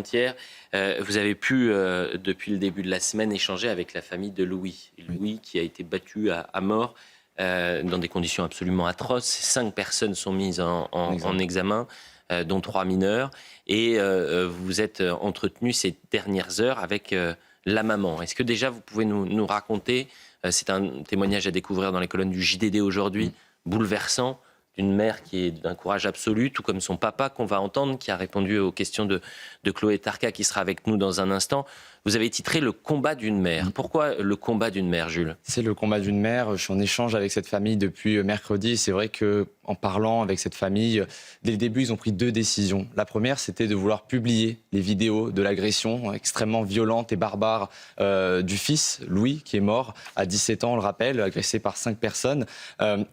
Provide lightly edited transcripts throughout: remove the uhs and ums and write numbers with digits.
frontière. Vous avez pu, depuis le début de la semaine, échanger avec la famille de Louis. Louis qui a été battu à mort dans des conditions absolument atroces. 5 personnes sont mises en examen, dont 3 mineurs. Et vous vous êtes entretenu ces dernières heures avec la maman. Est-ce que déjà vous pouvez nous raconter, c'est un témoignage à découvrir dans les colonnes du JDD aujourd'hui, bouleversant, d'une mère qui est d'un courage absolu, tout comme son papa qu'on va entendre, qui a répondu aux questions de Chloé Tarka, qui sera avec nous dans un instant. Vous avez titré « Le combat d'une mère ». Pourquoi le combat d'une mère, Jules ? C'est le combat d'une mère. Je suis en échange avec cette famille depuis mercredi. C'est vrai qu'en parlant avec cette famille, dès le début, ils ont pris 2 décisions. La première, c'était de vouloir publier les vidéos de l'agression extrêmement violente et barbare du fils, Louis, qui est mort à 17 ans, on le rappelle, agressé par 5 personnes.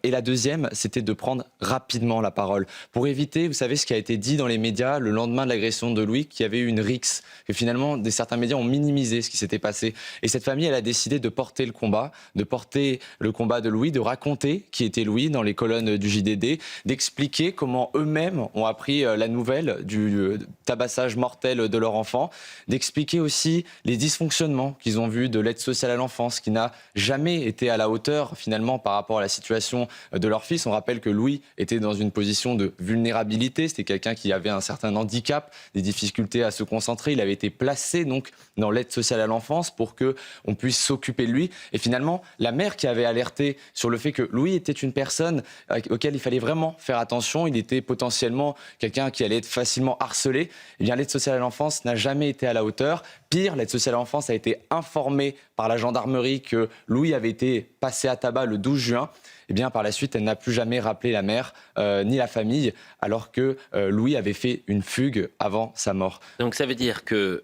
Et la deuxième, c'était de prendre rapidement la parole pour éviter, vous savez, ce qui a été dit dans les médias le lendemain de l'agression de Louis, qu'il y avait eu une rixe, que finalement, certains médias ont minimisé ce qui s'était passé. Et cette famille, elle a décidé de porter le combat de Louis, de raconter qui était Louis dans les colonnes du JDD, d'expliquer comment eux-mêmes ont appris la nouvelle du tabassage mortel de leur enfant, d'expliquer aussi les dysfonctionnements qu'ils ont vus de l'aide sociale à l'enfance, qui n'a jamais été à la hauteur finalement par rapport à la situation de leur fils. On rappelle que Louis était dans une position de vulnérabilité, c'était quelqu'un qui avait un certain handicap, des difficultés à se concentrer, il avait été placé donc dans l'aide sociale à l'enfance pour qu'on puisse s'occuper de lui. Et finalement, la mère qui avait alerté sur le fait que Louis était une personne auquel il fallait vraiment faire attention, il était potentiellement quelqu'un qui allait être facilement harcelé, eh bien l'aide sociale à l'enfance n'a jamais été à la hauteur. Pire, l'aide sociale à l'enfance a été informée par la gendarmerie que Louis avait été passé à tabac le 12 juin. Eh bien, par la suite, elle n'a plus jamais rappelé la mère ni la famille, alors que Louis avait fait une fugue avant sa mort. Donc ça veut dire que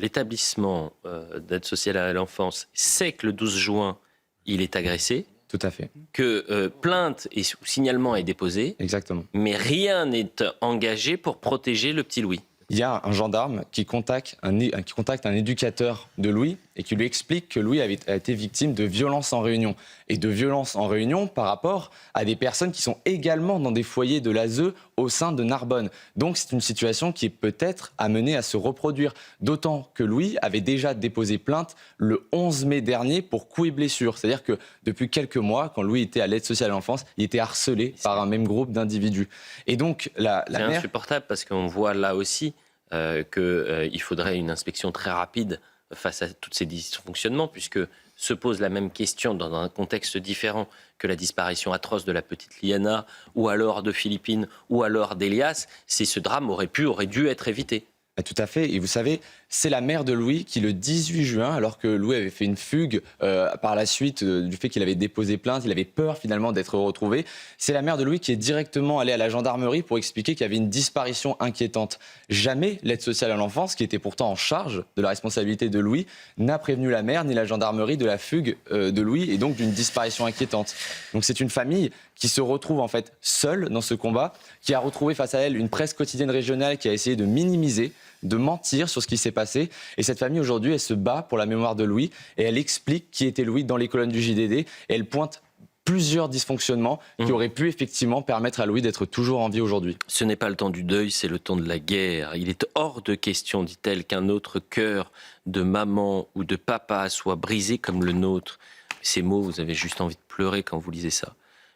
l'établissement d'aide sociale à l'enfance sait que le 12 juin, il est agressé. Tout à fait. Que plainte et signalement est déposé. Exactement. Mais rien n'est engagé pour protéger le petit Louis. Il y a un gendarme qui contacte un éducateur de Louis et qui lui explique que Louis a été victime de violences en réunion. Et de violences en réunion par rapport à des personnes qui sont également dans des foyers de l'ASE au sein de Narbonne. Donc c'est une situation qui est peut-être amenée à se reproduire. D'autant que Louis avait déjà déposé plainte le 11 mai dernier pour coups et blessures. C'est-à-dire que depuis quelques mois, quand Louis était à l'aide sociale à l'enfance, il était harcelé par un même groupe d'individus. Et donc la mère... C'est insupportable parce qu'on voit là aussi qu'il faudrait une inspection très rapide face à tous ces dysfonctionnements, puisque se pose la même question dans un contexte différent que la disparition atroce de la petite Liana, ou alors de Philippine, ou alors d'Elias, si ce drame aurait dû être évité. Tout à fait. Et vous savez, c'est la mère de Louis qui, le 18 juin, alors que Louis avait fait une fugue par la suite du fait qu'il avait déposé plainte, il avait peur finalement d'être retrouvé, c'est la mère de Louis qui est directement allée à la gendarmerie pour expliquer qu'il y avait une disparition inquiétante. Jamais l'aide sociale à l'enfance, qui était pourtant en charge de la responsabilité de Louis, n'a prévenu la mère ni la gendarmerie de la fugue de Louis et donc d'une disparition inquiétante. Donc c'est une famille qui se retrouve en fait seule dans ce combat, qui a retrouvé face à elle une presse quotidienne régionale qui a essayé de minimiser, de mentir sur ce qui s'est passé. Et cette famille aujourd'hui, elle se bat pour la mémoire de Louis et elle explique qui était Louis dans les colonnes du JDD et elle pointe plusieurs dysfonctionnements qui auraient pu effectivement permettre à Louis d'être toujours en vie aujourd'hui. Ce n'est pas le temps du deuil, c'est le temps de la guerre. Il est hors de question, dit-elle, qu'un autre cœur de maman ou de papa soit brisé comme le nôtre. Ces mots, vous avez juste envie de pleurer quand vous lisez ça.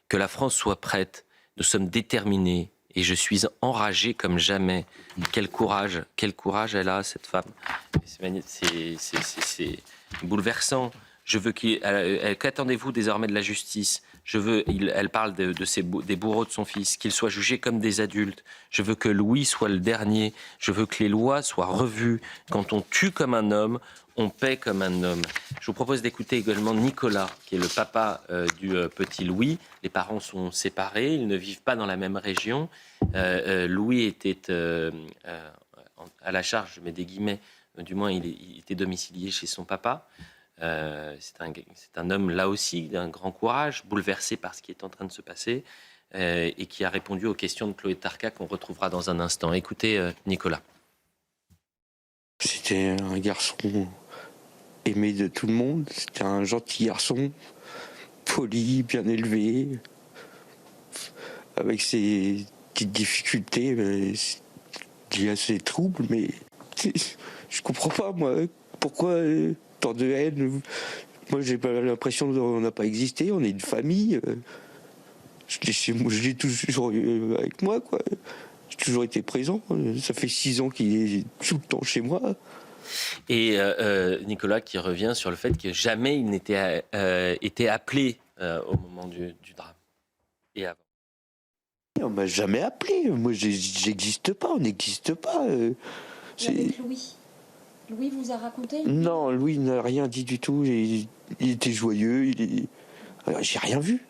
Que la France soit prête, nous sommes déterminés et je suis enragé comme jamais. Quel courage elle a, cette femme. C'est bouleversant. Qu'attendez-vous désormais de la justice ? Elle parle des bourreaux de son fils, qu'ils soient jugés comme des adultes. Je veux que Louis soit le dernier. Je veux que les lois soient revues. Quand on tue comme un homme, on paie comme un homme. Je vous propose d'écouter également Nicolas, qui est le papa du petit Louis. Les parents sont séparés, ils ne vivent pas dans la même région. Louis était à la charge, je mets des guillemets, du moins il était domicilié chez son papa. C'est un homme là aussi d'un grand courage, bouleversé par ce qui est en train de se passer et qui a répondu aux questions de Chloé Tarka qu'on retrouvera dans un instant. Écoutez Nicolas. C'était un garçon aimé de tout le monde, c'était un gentil garçon, poli, bien élevé, avec ses petites difficultés liées à ses troubles, mais Je comprends pas, moi. Pourquoi tant de haine? Moi, j'ai pas l'impression qu'on n'a pas existé. On est une famille. Je l'ai toujours eu avec moi, quoi. J'ai toujours été présent. Ça fait 6 ans qu'il est tout le temps chez moi. Et Nicolas qui revient sur le fait que jamais il n'était été appelé au moment du drame. Et avant. On m'a jamais appelé. Moi, j'existe pas. On n'existe pas. Avec Louis. Louis vous a raconté? Non, Louis n'a rien dit du tout. Il était joyeux. Alors, j'ai rien vu.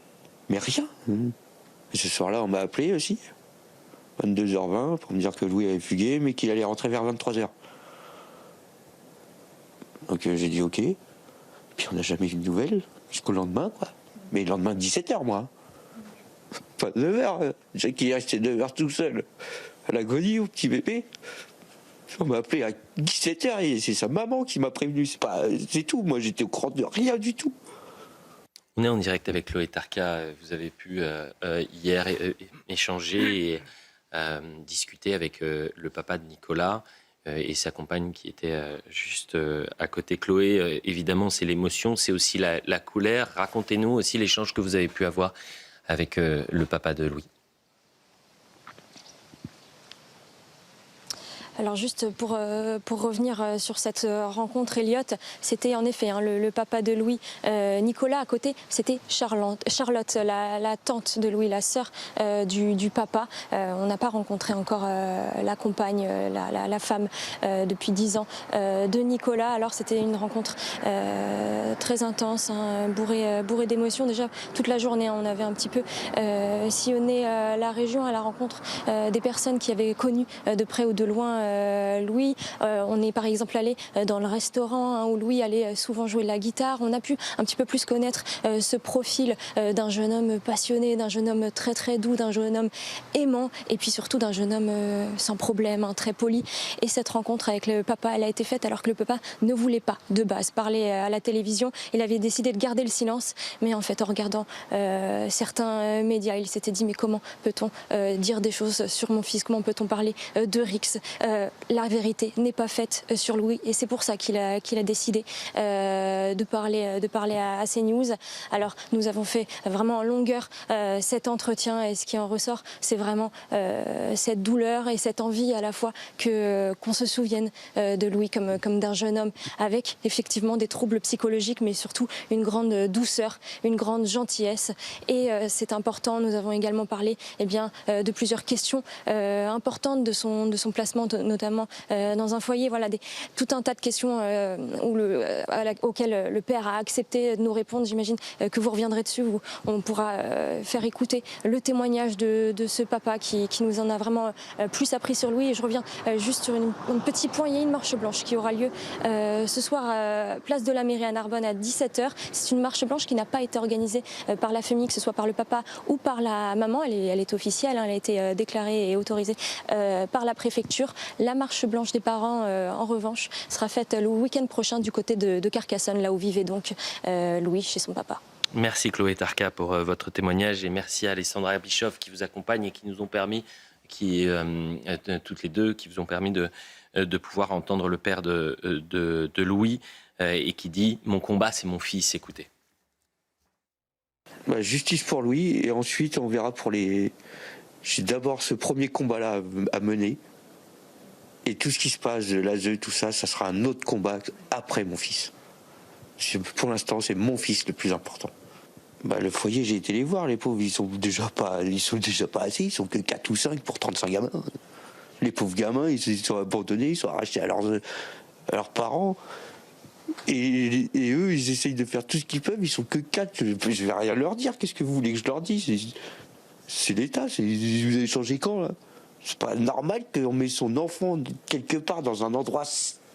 Mais rien. Et ce soir-là, on m'a appelé aussi. 22h20 pour me dire que Louis avait fugué, mais qu'il allait rentrer vers 23h. Donc j'ai dit ok. Puis on n'a jamais eu de nouvelles jusqu'au lendemain, quoi. Mais le lendemain, 17h, moi. Pas 9h. Jackie est resté 9h tout seul. À l'agonie, au petit bébé. On m'a appelé à 17h et c'est sa maman qui m'a prévenu. C'est tout. Moi, j'étais au courant de rien du tout. On est en direct avec Chloé Tarka. Vous avez pu hier échanger et discuter avec le papa de Nicolas et sa compagne qui était juste à côté. Chloé, évidemment, c'est l'émotion, c'est aussi la colère. Racontez-nous aussi l'échange que vous avez pu avoir avec le papa de Louis. Alors juste pour revenir sur cette rencontre, Elliot, c'était en effet le papa de Louis. Nicolas à côté, c'était Charlotte, la tante de Louis, la sœur du papa. On n'a pas rencontré encore la compagne, la femme depuis 10 ans de Nicolas. Alors c'était une rencontre très intense, bourrée d'émotions. Déjà toute la journée, on avait un petit peu sillonné la région à la rencontre des personnes qui avaient connu de près ou de loin Louis. On est par exemple allé dans le restaurant où Louis allait souvent jouer de la guitare. On a pu un petit peu plus connaître ce profil d'un jeune homme passionné, d'un jeune homme très très doux, d'un jeune homme aimant et puis surtout d'un jeune homme sans problème, très poli. Et cette rencontre avec le papa, elle a été faite alors que le papa ne voulait pas de base parler à la télévision. Il avait décidé de garder le silence, mais en fait en regardant certains médias, il s'était dit mais comment peut-on dire des choses sur mon fils, comment peut-on parler de Rix. La vérité n'est pas faite sur Louis et c'est pour ça qu'il a décidé de parler à CNews. Alors nous avons fait vraiment en longueur cet entretien et ce qui en ressort, c'est vraiment cette douleur et cette envie à la fois qu'on se souvienne de Louis comme d'un jeune homme avec effectivement des troubles psychologiques mais surtout une grande douceur, une grande gentillesse et c'est important. Nous avons également parlé de plusieurs questions importantes de son placement notamment dans un foyer, voilà, tout un tas de questions auxquelles le père a accepté de nous répondre. J'imagine que vous reviendrez dessus, on pourra faire écouter le témoignage de ce papa qui nous en a vraiment plus appris sur Louis. Et je reviens juste sur un petit point, il y a une marche blanche qui aura lieu ce soir place de la mairie à Narbonne à 17h. C'est une marche blanche qui n'a pas été organisée par la famille, que ce soit par le papa ou par la maman. Elle est officielle, elle a été déclarée et autorisée par la préfecture. La marche blanche des parents, en revanche, sera faite le week-end prochain du côté de Carcassonne, là où vivait donc Louis chez son papa. Merci Chloé Tarka pour votre témoignage et merci à Alessandra Bischoff qui vous accompagne et qui nous ont permis, toutes les deux, qui vous ont permis de pouvoir entendre le père de Louis et qui dit « Mon combat, c'est mon fils ». Écoutez. Justice pour Louis et ensuite on verra pour les... J'ai d'abord ce premier combat-là à mener. Et tout ce qui se passe, l'ASE, tout ça, ça sera un autre combat après mon fils. Pour l'instant, c'est mon fils le plus important. Le foyer, j'ai été les voir, les pauvres, ils sont déjà pas assez, ils sont que 4 ou 5 pour 35 gamins. Les pauvres gamins, ils sont abandonnés, ils sont arrachés à leurs parents. Et eux, ils essayent de faire tout ce qu'ils peuvent, ils sont que 4. Je vais rien leur dire, qu'est-ce que vous voulez que je leur dise? C'est l'État, vous avez changé quand, là? C'est pas normal qu'on met son enfant quelque part dans un endroit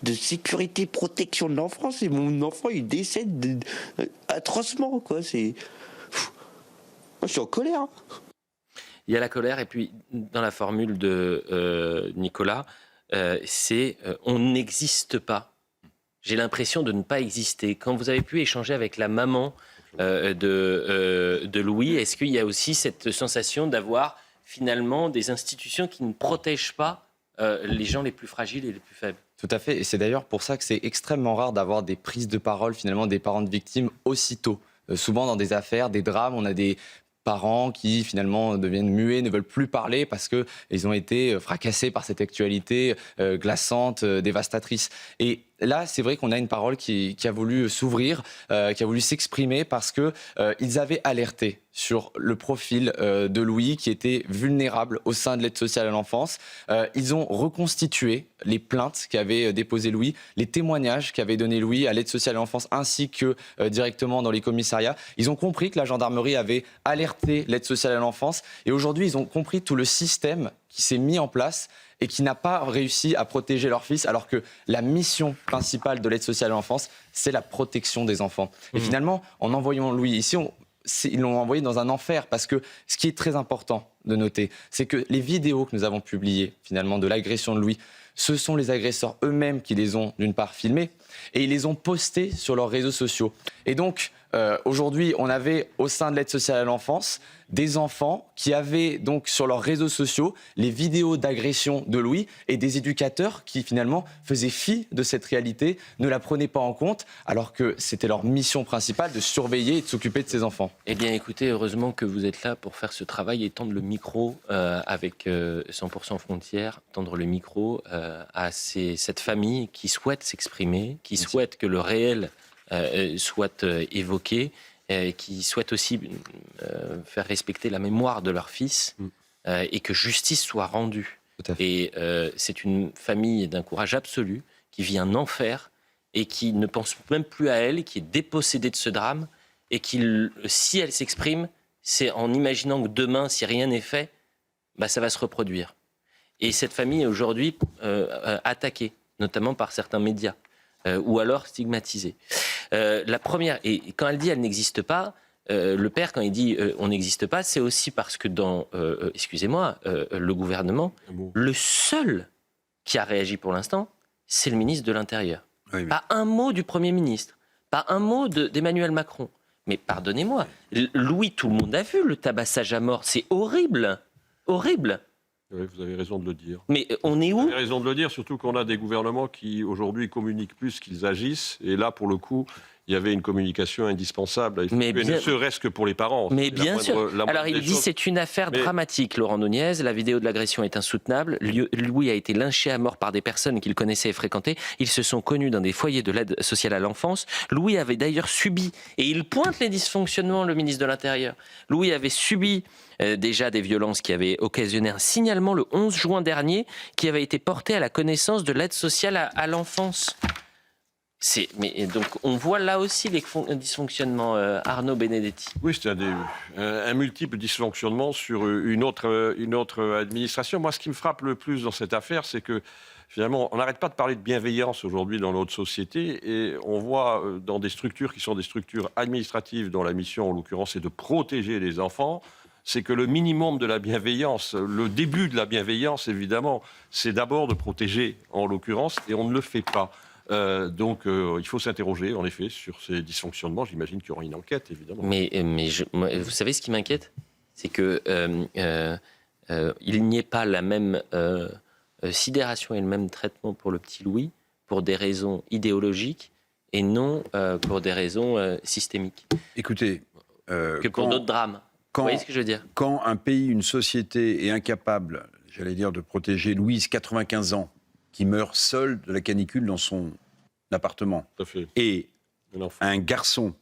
de sécurité, protection de l'enfance et mon enfant il décède atrocement, quoi. Moi je suis en colère. Il y a la colère et puis dans la formule de Nicolas, c'est on n'existe pas. J'ai l'impression de ne pas exister. Quand vous avez pu échanger avec la maman de Louis, est-ce qu'il y a aussi cette sensation d'avoir finalement des institutions qui ne protègent pas les gens les plus fragiles et les plus faibles. Tout à fait, et c'est d'ailleurs pour ça que c'est extrêmement rare d'avoir des prises de parole finalement des parents de victimes aussitôt. Souvent dans des affaires, des drames, on a des parents qui finalement deviennent muets, ne veulent plus parler parce qu'ils ont été fracassés par cette actualité glaçante, dévastatrice. Et là, c'est vrai qu'on a une parole qui a voulu s'ouvrir, qui a voulu s'exprimer parce qu'ils avaient alerté sur le profil de Louis qui était vulnérable au sein de l'aide sociale à l'enfance. Ils ont reconstitué les plaintes qu'avait déposées Louis, les témoignages qu'avait donné Louis à l'aide sociale à l'enfance ainsi que directement dans les commissariats. Ils ont compris que la gendarmerie avait alerté l'aide sociale à l'enfance et aujourd'hui, ils ont compris tout le système qui s'est mis en place et qui n'a pas réussi à protéger leur fils, alors que la mission principale de l'aide sociale à l'enfance, c'est la protection des enfants. Et finalement, en envoyant Louis ici, ils l'ont envoyé dans un enfer, parce que ce qui est très important de noter, c'est que les vidéos que nous avons publiées, finalement, de l'agression de Louis, ce sont les agresseurs eux-mêmes qui les ont, d'une part, filmées, et ils les ont postées sur leurs réseaux sociaux. Et donc, aujourd'hui, on avait, au sein de l'aide sociale à l'enfance, des enfants qui avaient donc sur leurs réseaux sociaux les vidéos d'agression de Louis et des éducateurs qui finalement faisaient fi de cette réalité, ne la prenaient pas en compte, alors que c'était leur mission principale de surveiller et de s'occuper de ces enfants. Eh bien écoutez, heureusement que vous êtes là pour faire ce travail et tendre le micro avec 100% Frontières, tendre le micro à cette famille qui souhaite s'exprimer, qui souhaite que le réel soit évoqué, qui souhaitent aussi faire respecter la mémoire de leur fils et que justice soit rendue. Et c'est une famille d'un courage absolu qui vit un enfer et qui ne pense même plus à elle, qui est dépossédée de ce drame et qui, si elle s'exprime, c'est en imaginant que demain, si rien n'est fait, bah, ça va se reproduire. Et cette famille est aujourd'hui attaquée, notamment par certains médias. Ou alors stigmatisée. La première, et quand elle dit elle n'existe pas, le père, quand il dit on n'existe pas, c'est aussi parce que dans, excusez-moi, le gouvernement, le seul qui a réagi pour l'instant, c'est le ministre de l'Intérieur. Oui, mais... Pas un mot du Premier ministre, pas un mot d'Emmanuel Macron. Mais pardonnez-moi, Louis, tout le monde a vu le tabassage à mort, c'est horrible, horrible. Oui, vous avez raison de le dire. Mais on est où ? Vous avez raison de le dire, surtout qu'on a des gouvernements qui, aujourd'hui, communiquent plus qu'ils agissent. Et là, pour le coup, il y avait une communication indispensable. Mais bien... ne serait-ce que pour les parents. Mais bien sûr. Alors, il dit c'est une affaire dramatique, Laurent Nunez. La vidéo de l'agression est insoutenable. Louis a été lynché à mort par des personnes qu'il connaissait et fréquentait. Ils se sont connus dans des foyers de l'aide sociale à l'enfance. Louis avait d'ailleurs subi, et il pointe les dysfonctionnements, le ministre de l'Intérieur. Louis avait subi déjà des violences qui avaient occasionné un signalement le 11 juin dernier qui avait été porté à la connaissance de l'aide sociale à l'enfance. Mais donc on voit là aussi les dysfonctionnements, Arnaud Benedetti. Oui, c'est un multiple dysfonctionnement sur une autre administration. Moi, ce qui me frappe le plus dans cette affaire, c'est que finalement, on n'arrête pas de parler de bienveillance aujourd'hui dans notre société et on voit dans des structures qui sont des structures administratives dont la mission, en l'occurrence, est de protéger les enfants, c'est que le minimum de la bienveillance, le début de la bienveillance, évidemment, c'est d'abord de protéger, en l'occurrence, et on ne le fait pas. Donc, il faut s'interroger, en effet, sur ces dysfonctionnements. J'imagine qu'il y aura une enquête, évidemment. Mais vous savez ce qui m'inquiète ? C'est que il n'y ait pas la même sidération et le même traitement pour le petit Louis pour des raisons idéologiques et non pour des raisons systémiques. Écoutez... que pour d'autres drames. Vous voyez ce que je veux dire ? Quand un pays, une société est incapable, j'allais dire, de protéger Louise, 95 ans, qui meurt seul de la canicule dans son appartement, et un garçon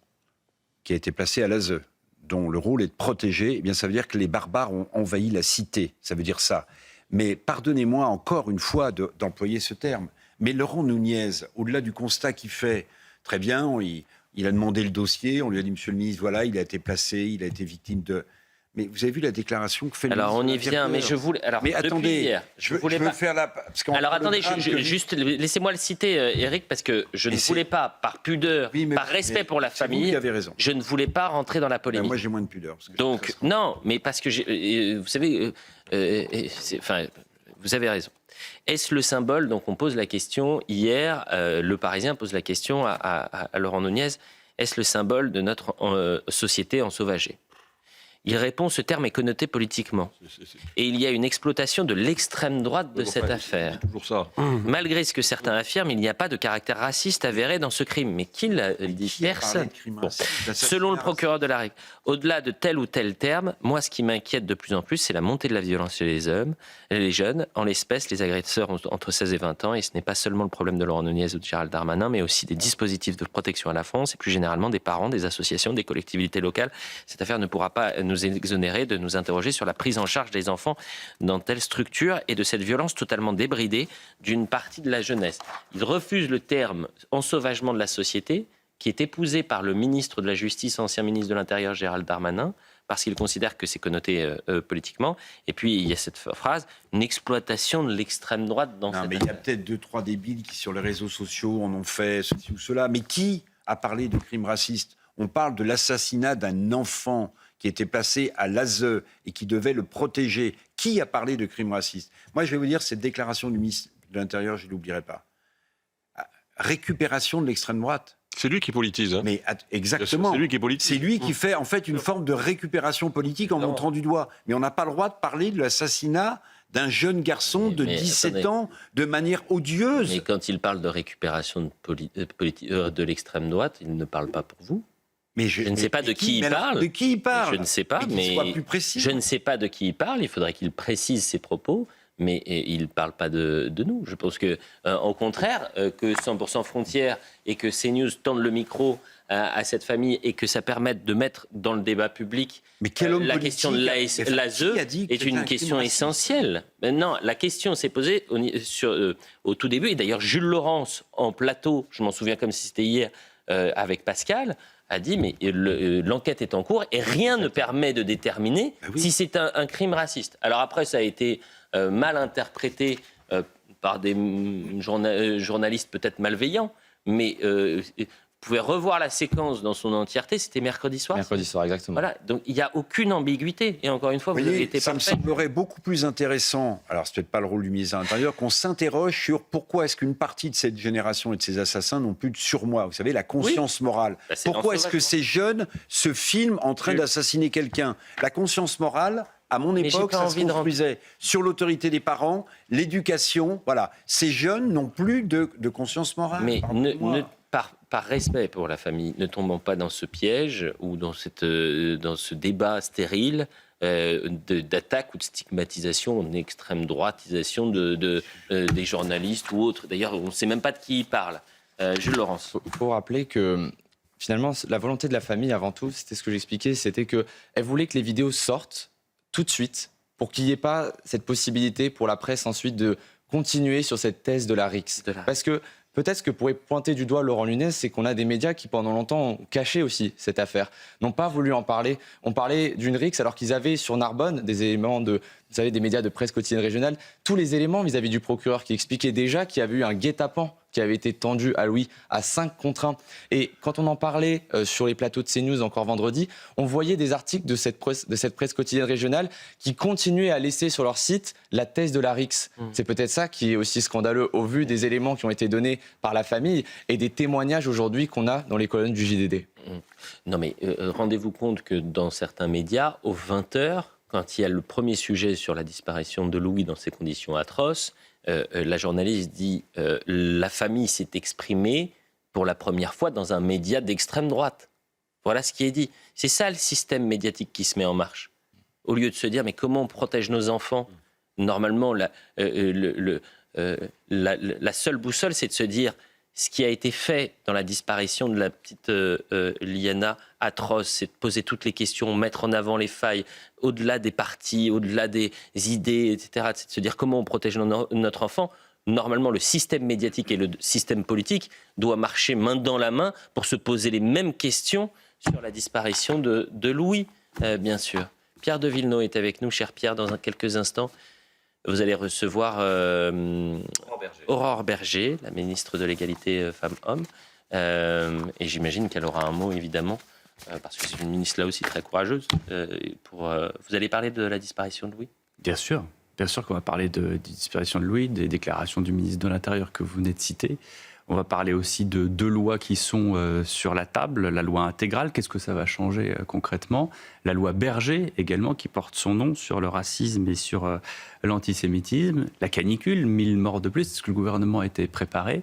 qui a été placé à l'ASE, dont le rôle est de protéger, eh bien ça veut dire que les barbares ont envahi la cité. Ça veut dire ça. Mais pardonnez-moi encore une fois d'employer ce terme, mais Laurent Nunez, au-delà du constat qu'il fait, très bien, il a demandé le dossier, on lui a dit, monsieur le ministre, voilà, il a été placé, il a été victime de... Mais vous avez vu la déclaration que fait le ministre. Alors on y vient, mais je voulais... Alors, mais attendez, hier, je veux faire la... Alors attendez, juste laissez-moi le citer, Eric, parce que je ne voulais pas, par pudeur, par respect pour la famille, je ne voulais pas rentrer dans la polémique. Moi j'ai moins de pudeur. Donc, non, mais parce que, vous savez, vous avez raison. Est-ce le symbole, donc on pose la question, hier, Le Parisien pose la question à Laurent Nunez, est-ce le symbole de notre société ensauvagée ? Il répond, ce terme est connoté politiquement. Et il y a une exploitation de l'extrême droite de cette affaire. C'est toujours ça. Malgré ce que certains affirment, il n'y a pas de caractère raciste avéré dans ce crime. Mais qui l'a dit? Personne. Bon. Selon le procureur de la République, au-delà de tel ou tel terme, moi, ce qui m'inquiète de plus en plus, c'est la montée de la violence chez les jeunes. En l'espèce, les agresseurs ont entre 16 et 20 ans. Et ce n'est pas seulement le problème de Laurent Nunez ou de Gérald Darmanin, mais aussi des dispositifs de protection à la France et plus généralement des parents, des associations, des collectivités locales. Cette affaire ne pourra pas nous exonérer de nous interroger sur la prise en charge des enfants dans telle structure et de cette violence totalement débridée d'une partie de la jeunesse. Il refuse le terme ensauvagement de la société, qui est épousé par le ministre de la Justice, ancien ministre de l'Intérieur, Gérald Darmanin, parce qu'il considère que c'est connoté politiquement. Et puis, il y a cette phrase, une exploitation de l'extrême droite dans cette affaire. Il y a peut-être 2-3 débiles qui, sur les réseaux sociaux, en ont fait ceci ou cela. Mais qui a parlé de crimes racistes? On parle de l'assassinat d'un enfant qui était placé à l'ASE et qui devait le protéger. Qui a parlé de crimes racistes? Moi, je vais vous dire, cette déclaration du ministre de l'Intérieur, je ne l'oublierai pas. Récupération de l'extrême droite. C'est lui qui politise. Hein. Mais exactement. C'est lui qui politise. C'est lui qui fait en fait une forme de récupération politique en montrant du doigt. Mais on n'a pas le droit de parler de l'assassinat d'un jeune garçon de 17 ans de manière odieuse. Mais quand il parle de récupération de l'extrême droite, il ne parle pas pour vous. Mais je ne sais pas de qui il parle. De qui il parle? Je ne sais pas, mais soit plus précis. Je ne sais pas de qui il parle. Il faudrait qu'il précise ses propos, mais il ne parle pas de nous. Je pense que, au contraire, que 100% Frontières et que CNews tendent le micro à cette famille et que ça permette de mettre dans le débat public la question de l'ASE est une question essentielle. Maintenant, la question s'est posée au tout début, et d'ailleurs Jules Laurence en plateau, je m'en souviens comme si c'était hier, avec Pascal, a dit mais l'enquête est en cours et rien ne permet de déterminer si c'est un crime raciste. Alors après, ça a été mal interprété par des journalistes peut-être malveillants, mais vous pouvez revoir la séquence dans son entièreté, c'était mercredi soir. Mercredi soir, exactement. Voilà, donc il n'y a aucune ambiguïté. Et encore une fois, vous avez été ça parfait. me semblerait beaucoup plus intéressant, alors c'est peut-être pas le rôle du ministre de l'Intérieur, qu'on s'interroge sur pourquoi est-ce qu'une partie de cette génération et de ces assassins n'ont plus de surmoi. Vous savez, la conscience morale. Pourquoi est-ce que ces jeunes se filment en train d'assassiner quelqu'un? La conscience morale, à mon époque, ça se construisait sur l'autorité des parents, l'éducation. Voilà. Ces jeunes n'ont plus de conscience morale. Mais par respect pour la famille, ne tombons pas dans ce piège ou dans ce débat stérile d'attaque ou de stigmatisation, d'extrême droitisation des journalistes ou autres. D'ailleurs, on ne sait même pas de qui il parle. Jules Laurence. Il faut rappeler que finalement, la volonté de la famille, avant tout, c'était ce que j'expliquais, c'était qu'elle voulait que les vidéos sortent tout de suite pour qu'il n'y ait pas cette possibilité pour la presse ensuite de continuer sur cette thèse de la rixe. Parce que peut-être ce que pourrait pointer du doigt Laurent Nunez, c'est qu'on a des médias qui, pendant longtemps, ont caché aussi cette affaire, n'ont pas voulu en parler. On parlait d'une rixe alors qu'ils avaient sur Narbonne des éléments vous savez, des médias de presse quotidienne régionale, tous les éléments vis-à-vis du procureur qui expliquaient déjà qu'il y avait eu un guet-apens qui avait été tendu à Louis à 5 contre 1. Et quand on en parlait sur les plateaux de CNews encore vendredi, on voyait des articles de cette presse quotidienne régionale qui continuaient à laisser sur leur site la thèse de la rixe. C'est peut-être ça qui est aussi scandaleux au vu des éléments qui ont été donnés par la famille et des témoignages aujourd'hui qu'on a dans les colonnes du JDD. Non mais rendez-vous compte que dans certains médias, aux 20h, quand il y a le premier sujet sur la disparition de Louis dans ces conditions atroces, la journaliste dit la famille s'est exprimée pour la première fois dans un média d'extrême droite. Voilà ce qui est dit. C'est ça le système médiatique qui se met en marche. Au lieu de se dire mais comment on protège nos enfants? Normalement, la seule boussole, c'est de se dire ce qui a été fait dans la disparition de la petite Liana atroce, c'est de poser toutes les questions, mettre en avant les failles, au-delà des partis, au-delà des idées, etc. C'est de se dire comment on protège notre enfant. Normalement, le système médiatique et le système politique doivent marcher main dans la main pour se poser les mêmes questions sur la disparition de Louis, bien sûr. Pierre de Villeneuve est avec nous. Cher Pierre, dans quelques instants, vous allez recevoir Aurore Bergé, la ministre de l'égalité femmes-hommes. Et j'imagine qu'elle aura un mot, évidemment, parce que c'est une ministre là aussi très courageuse. Vous allez parler de la disparition de Louis ? Bien sûr. Bien sûr qu'on va parler de disparition de Louis, des déclarations du ministre de l'Intérieur que vous venez de citer. On va parler aussi de 2 lois qui sont sur la table. La loi intégrale, qu'est-ce que ça va changer concrètement? La loi Berger également, qui porte son nom sur le racisme et sur l'antisémitisme. La canicule, 1000 morts de plus, est-ce que le gouvernement était préparé?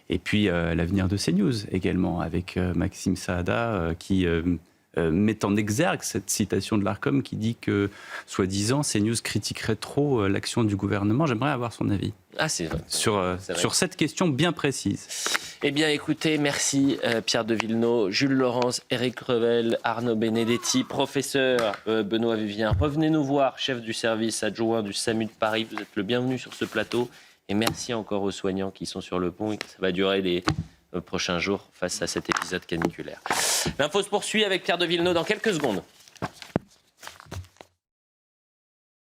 Et puis l'avenir de CNews également, avec Maxime Saada qui met en exergue cette citation de l'Arcom qui dit que, soi-disant, CNews critiquerait trop l'action du gouvernement. J'aimerais avoir son avis. Ah, c'est vrai. Sur cette question bien précise. Eh bien, écoutez, merci Pierre de Villeneuve, Jules Laurence, Éric Revel, Arnaud Benedetti, professeur Benoît Vivien. Revenez nous voir, chef du service adjoint du SAMU de Paris. Vous êtes le bienvenu sur ce plateau. Et merci encore aux soignants qui sont sur le pont. Ça va durer les prochains jours face à cet épisode caniculaire. L'info se poursuit avec Pierre de Villeneuve dans quelques secondes.